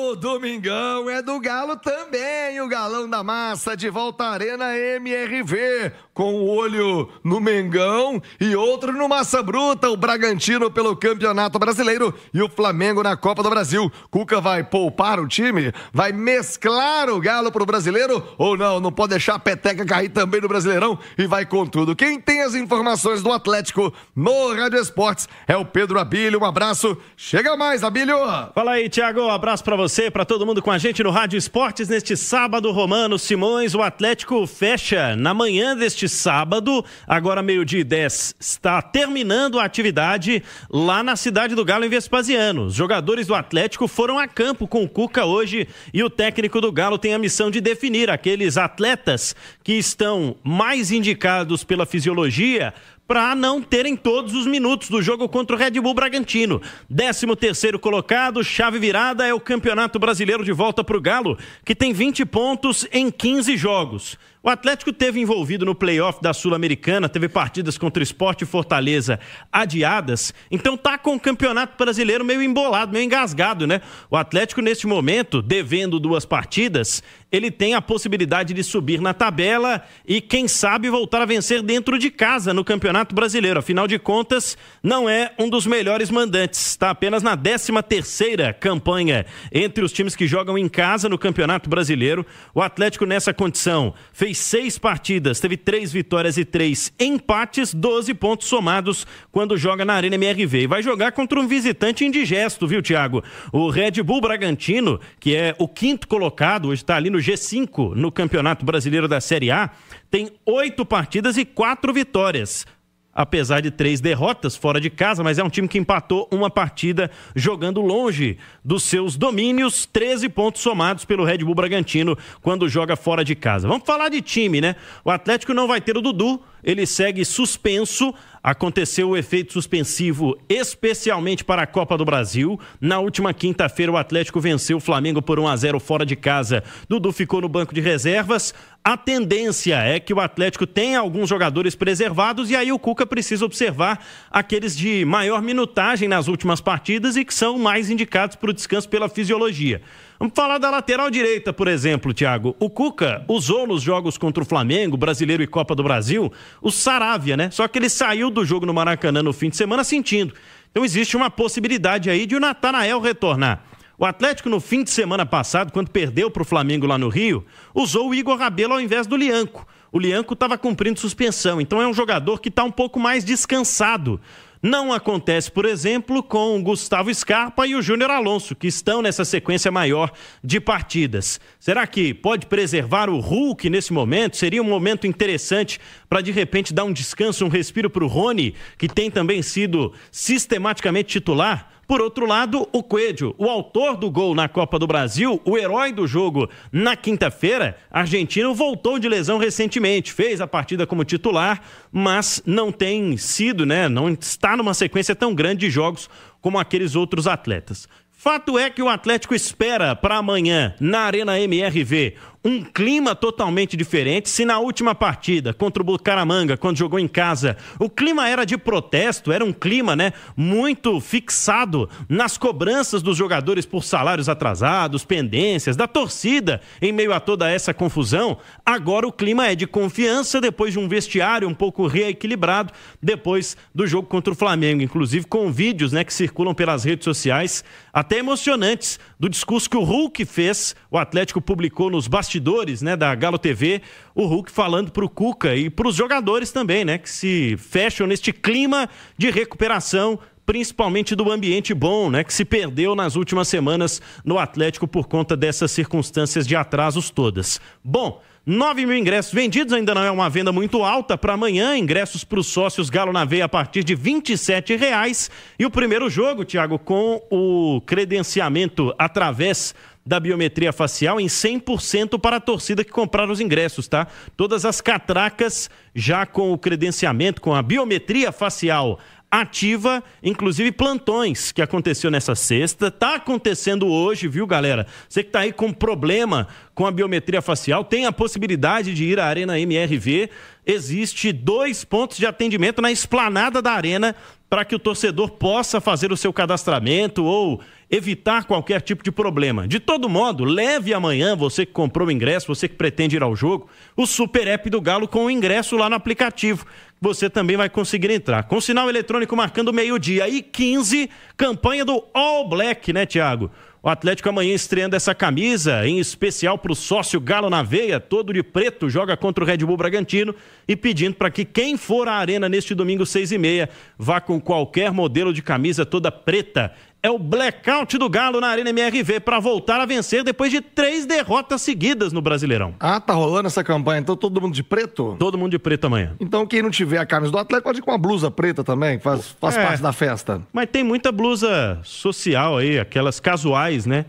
O Domingão é do Galo também, o Galão da Massa de volta à Arena MRV, com o olho no Mengão e outro no Massa Bruta, o Bragantino pelo Campeonato Brasileiro e o Flamengo na Copa do Brasil. Cuca vai poupar o time? Vai mesclar o Galo pro Brasileiro? Ou não? Não pode deixar a peteca cair também no Brasileirão e vai com tudo. Quem tem as informações do Atlético no Rádio Esportes é o Pedro Abílio. Um abraço. Chega mais, Abílio. Fala aí, Thiago. Um abraço pra você, pra todo mundo com a gente no Rádio Esportes neste sábado. Romano Simões, o Atlético fecha na manhã deste sábado, agora 12:10, está terminando a atividade lá na cidade do Galo, em Vespasiano. Os jogadores do Atlético foram a campo com o Cuca hoje e o técnico do Galo tem a missão de definir aqueles atletas que estão mais indicados pela fisiologia para não terem todos os minutos do jogo contra o Red Bull Bragantino. 13º colocado, chave virada, é o Campeonato Brasileiro de volta para o Galo, que tem 20 pontos em 15 jogos. O Atlético teve envolvido no playoff da Sul-Americana, teve partidas contra o Sport e Fortaleza adiadas, então tá com o Campeonato Brasileiro meio embolado, meio engasgado, né? O Atlético, neste momento, devendo 2 partidas, ele tem a possibilidade de subir na tabela e, quem sabe, voltar a vencer dentro de casa no Campeonato Brasileiro. Afinal de contas, não é um dos melhores mandantes, está apenas na 13ª campanha entre os times que jogam em casa no Campeonato Brasileiro. O Atlético, nessa condição, fez 6 partidas, teve 3 vitórias e 3 empates, 12 pontos somados quando joga na Arena MRV. E vai jogar contra um visitante indigesto, viu, Thiago? O Red Bull Bragantino, que é o 5º colocado, hoje está ali no G5 no Campeonato Brasileiro da Série A, tem 8 partidas e 4 vitórias. Apesar de 3 derrotas fora de casa, mas é um time que empatou uma partida jogando longe dos seus domínios, 13 pontos somados pelo Red Bull Bragantino quando joga fora de casa. Vamos falar de time, né? O Atlético não vai ter o Dudu, ele segue suspenso. Aconteceu o efeito suspensivo especialmente para a Copa do Brasil. Na última quinta-feira o Atlético venceu o Flamengo por 1-0 fora de casa. Dudu ficou no banco de reservas. A tendência é que o Atlético tenha alguns jogadores preservados e aí o Cuca precisa observar aqueles de maior minutagem nas últimas partidas e que são mais indicados para o descanso pela fisiologia. Vamos falar da lateral direita, por exemplo, Thiago. O Cuca usou nos jogos contra o Flamengo, Brasileiro e Copa do Brasil, o Saravia, né? Só que ele saiu do jogo no Maracanã no fim de semana sentindo. Então existe uma possibilidade aí de o Natanael retornar. O Atlético, no fim de semana passado, quando perdeu para o Flamengo lá no Rio, usou o Igor Rabelo ao invés do Lianco. O Lianco estava cumprindo suspensão, então é um jogador que está um pouco mais descansado. Não acontece, por exemplo, com o Gustavo Scarpa e o Júnior Alonso, que estão nessa sequência maior de partidas. Será que pode preservar o Hulk nesse momento? Seria um momento interessante para, de repente, dar um descanso, um respiro para o Rony, que tem também sido sistematicamente titular? Por outro lado, o Coelho, o autor do gol na Copa do Brasil, o herói do jogo na quinta-feira, argentino, voltou de lesão recentemente, fez a partida como titular, mas não tem sido, né, não está numa sequência tão grande de jogos como aqueles outros atletas. Fato é que o Atlético espera para amanhã, na Arena MRV, um clima totalmente diferente. Se na última partida contra o Bucaramanga, quando jogou em casa, o clima era de protesto, era um clima, né, muito fixado nas cobranças dos jogadores por salários atrasados, pendências, da torcida em meio a toda essa confusão, agora o clima é de confiança depois de um vestiário um pouco reequilibrado depois do jogo contra o Flamengo, inclusive com vídeos, né, que circulam pelas redes sociais até emocionantes do discurso que o Hulk fez. O Atlético publicou nos bastidores, né, da Galo TV, o Hulk falando pro Cuca e pros jogadores também, né, que se fecham neste clima de recuperação, principalmente do ambiente bom, né, que se perdeu nas últimas semanas no Atlético por conta dessas circunstâncias de atrasos todas. Bom, 9 mil ingressos vendidos, ainda não é uma venda muito alta para amanhã. Ingressos para os sócios Galo na Veia a partir de R$ 27,00. E o primeiro jogo, Thiago, com o credenciamento através da biometria facial em 100% para a torcida que comprar os ingressos, tá? Todas as catracas já com o credenciamento, com a biometria facial ativa, inclusive plantões que aconteceu nessa sexta, tá acontecendo hoje, viu, galera? Você que tá aí com problema com a biometria facial, tem a possibilidade de ir à Arena MRV. Existe 2 pontos de atendimento na esplanada da Arena para que o torcedor possa fazer o seu cadastramento ou evitar qualquer tipo de problema. De todo modo, leve amanhã, você que comprou o ingresso, você que pretende ir ao jogo, o Super App do Galo com o ingresso lá no aplicativo. Você também vai conseguir entrar. Com sinal eletrônico marcando 12h15, campanha do All Black, né, Thiago? O Atlético amanhã estreando essa camisa, em especial para o sócio Galo na Veia, todo de preto, joga contra o Red Bull Bragantino e pedindo para que quem for à arena neste domingo 6h30 vá com qualquer modelo de camisa toda preta. É o blackout do Galo na Arena MRV para voltar a vencer depois de 3 derrotas seguidas no Brasileirão. Ah, tá rolando essa campanha, então todo mundo de preto? Todo mundo de preto amanhã. Então quem não tiver a camisa do Atlético pode ir com uma blusa preta também, faz parte da festa. Mas tem muita blusa social aí, aquelas casuais, né?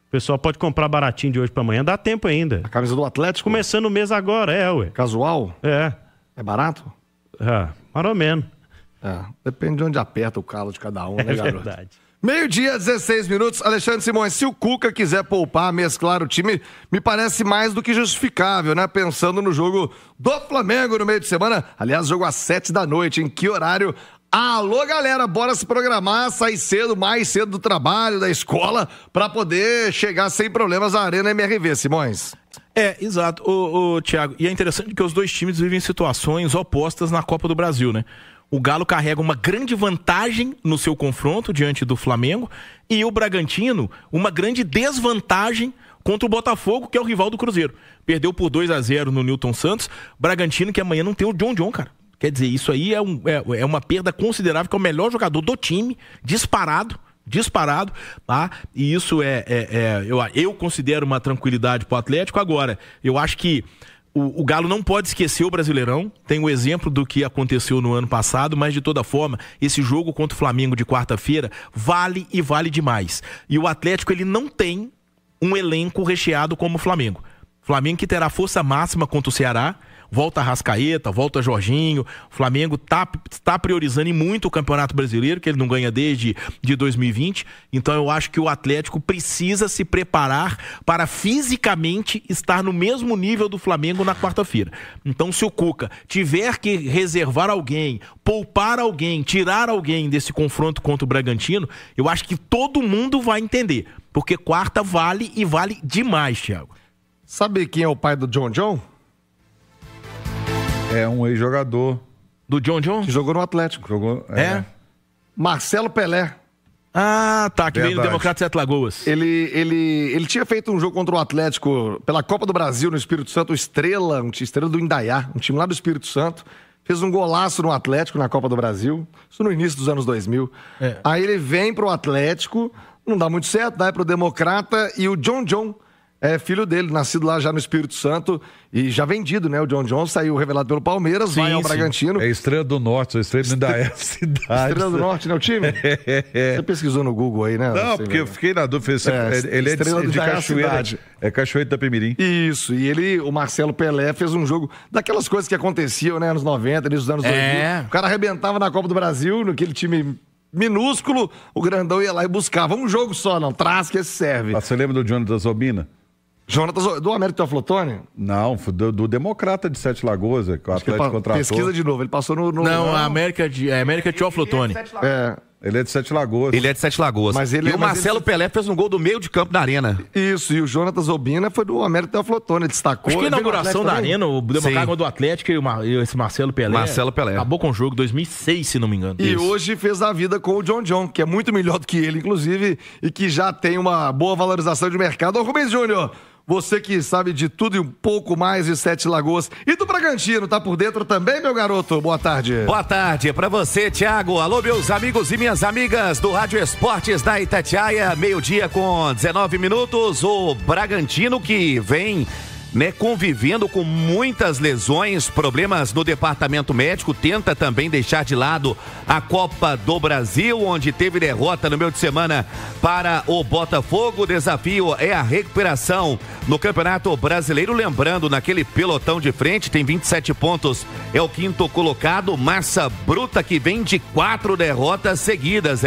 O pessoal pode comprar baratinho de hoje para amanhã, dá tempo ainda. A camisa do Atlético? Começando o mês agora, ué. Casual? É. É barato? Mais ou menos. Depende de onde aperta o calo de cada um, né, garoto? É verdade. 12h, 16 minutos. Alexandre Simões, se o Cuca quiser poupar, mesclar o time, me parece mais do que justificável, né? Pensando no jogo do Flamengo no meio de semana. Aliás, jogo às 7h, em que horário? Alô, galera, bora se programar, sair cedo, mais cedo do trabalho, da escola, pra poder chegar sem problemas à Arena MRV, Simões. Exato, Thiago. E é interessante que os dois times vivem situações opostas na Copa do Brasil, né? O Galo carrega uma grande vantagem no seu confronto diante do Flamengo e o Bragantino uma grande desvantagem contra o Botafogo, que é o rival do Cruzeiro. Perdeu por 2-0 no Newton Santos. Bragantino que amanhã não tem o John, cara. Quer dizer, isso aí é uma perda considerável, que é o melhor jogador do time, disparado, tá? E isso eu considero uma tranquilidade pro Atlético. Agora, eu acho que o Galo não pode esquecer o Brasileirão. Tem o exemplo do que aconteceu no ano passado, mas de toda forma, esse jogo contra o Flamengo de quarta-feira vale demais. E o Atlético, ele não tem um elenco recheado como o Flamengo. Flamengo que terá força máxima contra o Ceará. Volta Arrascaeta, volta Jorginho. O Flamengo tá priorizando muito o Campeonato Brasileiro, que ele não ganha desde 2020. Então eu acho que o Atlético precisa se preparar para fisicamente estar no mesmo nível do Flamengo na quarta-feira. Então, se o Cuca tiver que reservar alguém, poupar alguém, tirar alguém desse confronto contra o Bragantino, eu acho que todo mundo vai entender. Porque quarta vale demais, Thiago. Sabe quem é o pai do John? É um ex-jogador. Do John? Que jogou no Atlético. Marcelo Pelé. Ah, tá, que veio no Democrata de Sete Lagoas. Ele tinha feito um jogo contra o Atlético pela Copa do Brasil no Espírito Santo, Estrela do Indaiá, um time lá do Espírito Santo. Fez um golaço no Atlético na Copa do Brasil, isso no início dos anos 2000. Aí ele vem pro Atlético, não dá muito certo, vai pro Democrata, e o John é filho dele, nascido lá já no Espírito Santo e já vendido, né? O John saiu revelado pelo Palmeiras, vai ao Bragantino. É Estrela do Norte, a Estrela ainda é a cidade. Estrela do Norte, né? O time? Você pesquisou no Google aí, né? Não, porque eu fiquei na dúvida. Ele é de Cachoeira. É Cachoeira de Itapemirim. Isso, e o Marcelo Pelé fez um jogo daquelas coisas que aconteciam, né? Anos 90, início dos anos 2000. O cara arrebentava na Copa do Brasil, naquele time minúsculo, o grandão ia lá e buscava um jogo só, não, traz que esse serve. Você lembra do Jonathan Zobina? Do Américo Teoflotone? Não, do Democrata de Sete Lagoas, que o Atlético contratou. Pesquisa de novo, ele passou no... Não, a América Teoflotone. Ele é de Sete Lagoas. Ele é de Sete Lagoas. O Marcelo Pelé fez um gol do meio de campo da Arena. Isso, e o Jonathan Zobina foi do Américo Teoflotone, ele destacou. Acho que a inauguração da Arena, o Democrata do Atlético e esse Marcelo Pelé. Acabou com o jogo 2006, se não me engano. E hoje fez a vida com o John, que é muito melhor do que ele, inclusive, e que já tem uma boa valorização de mercado. Ô, Rubens Júnior, você que sabe de tudo e um pouco mais de Sete Lagoas e do Bragantino, tá por dentro também, meu garoto? Boa tarde. Boa tarde pra você, Thiago. Alô, meus amigos e minhas amigas do Rádio Esportes da Itatiaia, 12h com 19 minutos. O Bragantino que vem convivendo com muitas lesões, problemas no departamento médico, tenta também deixar de lado a Copa do Brasil, onde teve derrota no meio de semana para o Botafogo. O desafio é a recuperação no Campeonato Brasileiro, lembrando, naquele pelotão de frente, tem 27 pontos, é o 5º colocado, massa bruta, que vem de 4 derrotas seguidas,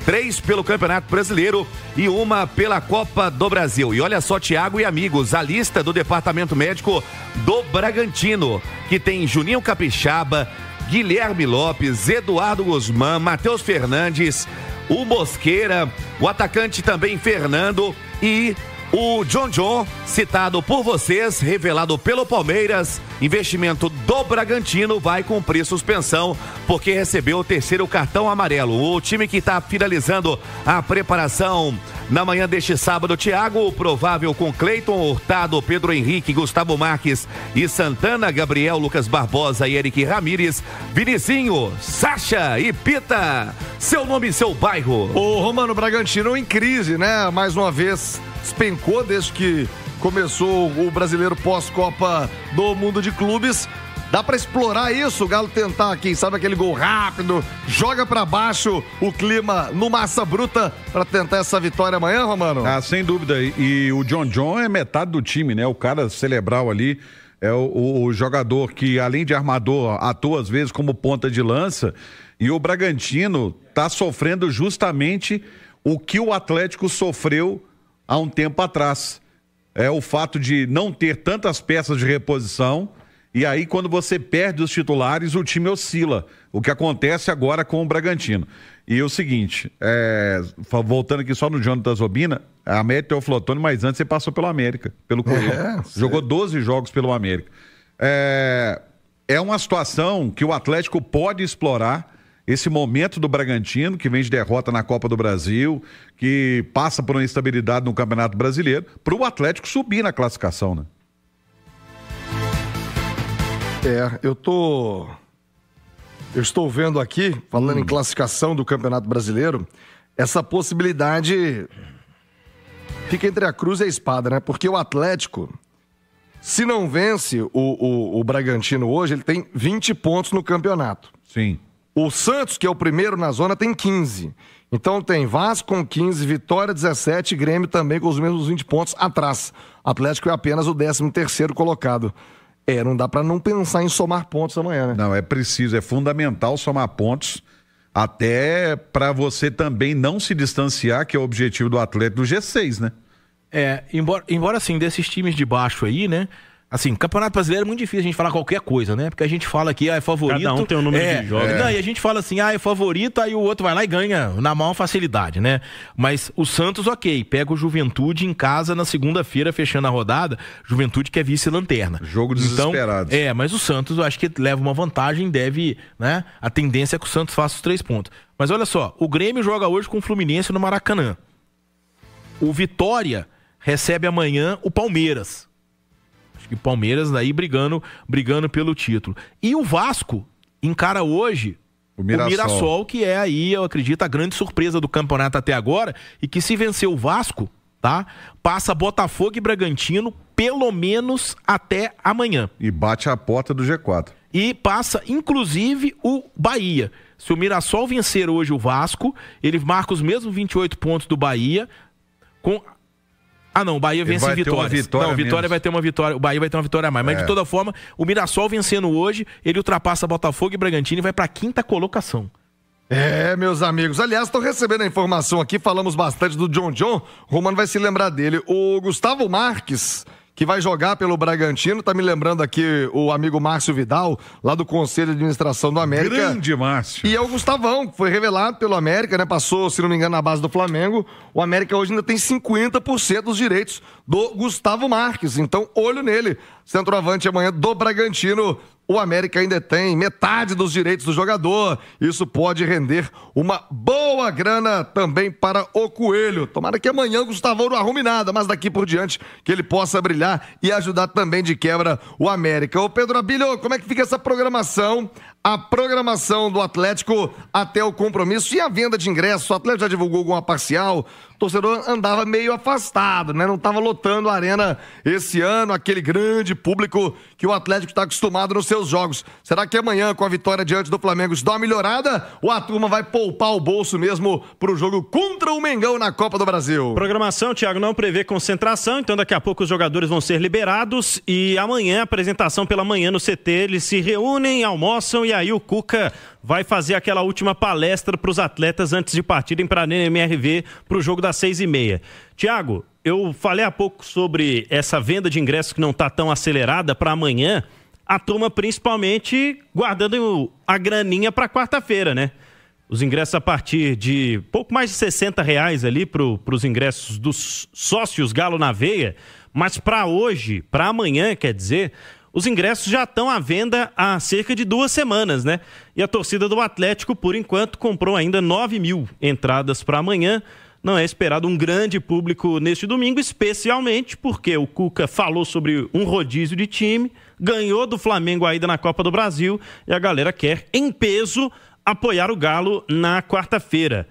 3 pelo Campeonato Brasileiro e 1 pela Copa do Brasil. E olha só, Thiago e amigos, a lista do departamento médico do Bragantino, que tem Juninho Capixaba, Guilherme Lopes, Eduardo Guzmán, Matheus Fernandes, o Mosqueira, o atacante também Fernando e o John, citado por vocês, revelado pelo Palmeiras, investimento do Bragantino, vai cumprir suspensão porque recebeu o 3º cartão amarelo. O time que está finalizando a preparação na manhã deste sábado, Thiago, provável com Cleiton, Hurtado, Pedro Henrique, Gustavo Marques e Santana, Gabriel, Lucas Barbosa e Eric Ramírez, Vinicinho, Sacha e Pita. Seu nome e seu bairro. O Romano, Bragantino em crise, né? Mais uma vez despencou desde que começou o brasileiro pós-Copa do Mundo de Clubes. Dá pra explorar isso, o Galo tentar, quem sabe, aquele gol rápido, joga pra baixo o clima no Massa Bruta pra tentar essa vitória amanhã, Romano? Ah, sem dúvida. E o John é metade do time, né? O cara cerebral ali é o jogador que, além de armador, atua às vezes como ponta de lança. E o Bragantino tá sofrendo justamente o que o Atlético sofreu há um tempo atrás. É o fato de não ter tantas peças de reposição. E aí, quando você perde os titulares, o time oscila. O que acontece agora com o Bragantino. E o seguinte, voltando aqui só no Jonathan Zobina, a América é o Flotone, mas antes você passou pelo América, pelo Corinthians. Jogou 12 jogos pelo América. É uma situação que o Atlético pode explorar, esse momento do Bragantino, que vem de derrota na Copa do Brasil, que passa por uma instabilidade no Campeonato Brasileiro, para o Atlético subir na classificação, né? Eu estou vendo aqui, falando em classificação do Campeonato Brasileiro, essa possibilidade fica entre a cruz e a espada, né? Porque o Atlético, se não vence o Bragantino hoje, ele tem 20 pontos no campeonato. Sim. O Santos, que é o primeiro na zona, tem 15. Então tem Vasco com 15, Vitória 17, Grêmio também com os mesmos 20 pontos atrás. O Atlético é apenas o 13º colocado. Não dá pra não pensar em somar pontos amanhã, né? Não, é preciso, é fundamental somar pontos, até pra você também não se distanciar, que é o objetivo do Atlético, do G6, né? Embora assim, desses times de baixo aí, né? Assim, Campeonato Brasileiro é muito difícil a gente falar qualquer coisa, né? Porque a gente fala aqui, é favorito. Cada um tem um número de jogos. Não, e a gente fala assim, é favorito, aí o outro vai lá e ganha na maior facilidade, né? Mas o Santos, ok, pega o Juventude em casa na segunda-feira, fechando a rodada. Juventude que é vice-lanterna. Jogo desesperado. Então, mas o Santos, eu acho que leva uma vantagem, deve, né? A tendência é que o Santos faça os 3 pontos. Mas olha só, o Grêmio joga hoje com o Fluminense no Maracanã. O Vitória recebe amanhã o Palmeiras. E o Palmeiras daí brigando pelo título. E o Vasco encara hoje o Mirassol, que é aí, eu acredito, a grande surpresa do campeonato até agora, e que se vencer o Vasco, tá? Passa Botafogo e Bragantino pelo menos até amanhã. E bate a porta do G4. E passa, inclusive, o Bahia. Se o Mirassol vencer hoje o Vasco, ele marca os mesmos 28 pontos do Bahia com... o Bahia vence em Vitória. Não, o Vitória vai ter uma vitória. O Bahia vai ter uma vitória a mais. Mas de toda forma, o Mirassol vencendo hoje, ele ultrapassa Botafogo e Bragantino e vai para a 5ª colocação. Meus amigos. Aliás, estou recebendo a informação aqui, falamos bastante do John. O Romano vai se lembrar dele. O Gustavo Marques, que vai jogar pelo Bragantino, tá me lembrando aqui o amigo Márcio Vidal, lá do Conselho de Administração do América. Grande Márcio. E é o Gustavão, que foi revelado pelo América, né? Passou, se não me engano, na base do Flamengo. O América hoje ainda tem 50% dos direitos do Gustavo Marques. Então, olho nele. Centroavante amanhã do Bragantino. O América ainda tem metade dos direitos do jogador. Isso pode render uma boa grana também para o Coelho. Tomara que amanhã o Gustavão não arrume nada, mas daqui por diante que ele possa brilhar e ajudar também de quebra o América. Ô Pedro Abílio, como é que fica essa programação? A programação do Atlético até o compromisso e a venda de ingressos. O Atlético já divulgou alguma parcial. O torcedor andava meio afastado, né? Não estava lotando a arena esse ano, aquele grande público que o Atlético está acostumado nos seus jogos. Será que amanhã, com a vitória diante do Flamengo, isso dá uma melhorada? Ou a turma vai poupar o bolso mesmo para o jogo contra o Mengão na Copa do Brasil? Programação, Thiago, não prevê concentração, então daqui a pouco os jogadores vão ser liberados e amanhã, apresentação pela manhã no CT, eles se reúnem, almoçam e aí o Cuca vai fazer aquela última palestra para os atletas antes de partirem para a MRV para o jogo das 6h30. Thiago, eu falei há pouco sobre essa venda de ingressos que não está tão acelerada para amanhã. a turma principalmente guardando a graninha para quarta-feira, né? Os ingressos a partir de pouco mais de R$60 ali para os ingressos dos sócios Galo na Veia, mas para hoje, para amanhã, quer dizer, os ingressos já estão à venda há cerca de 2 semanas, né? E a torcida do Atlético, por enquanto, comprou ainda 9.000 entradas para amanhã. Não é esperado um grande público neste domingo, especialmente porque o Cuca falou sobre um rodízio de time, ganhou do Flamengo ainda na Copa do Brasil e a galera quer, em peso, apoiar o Galo na quarta-feira.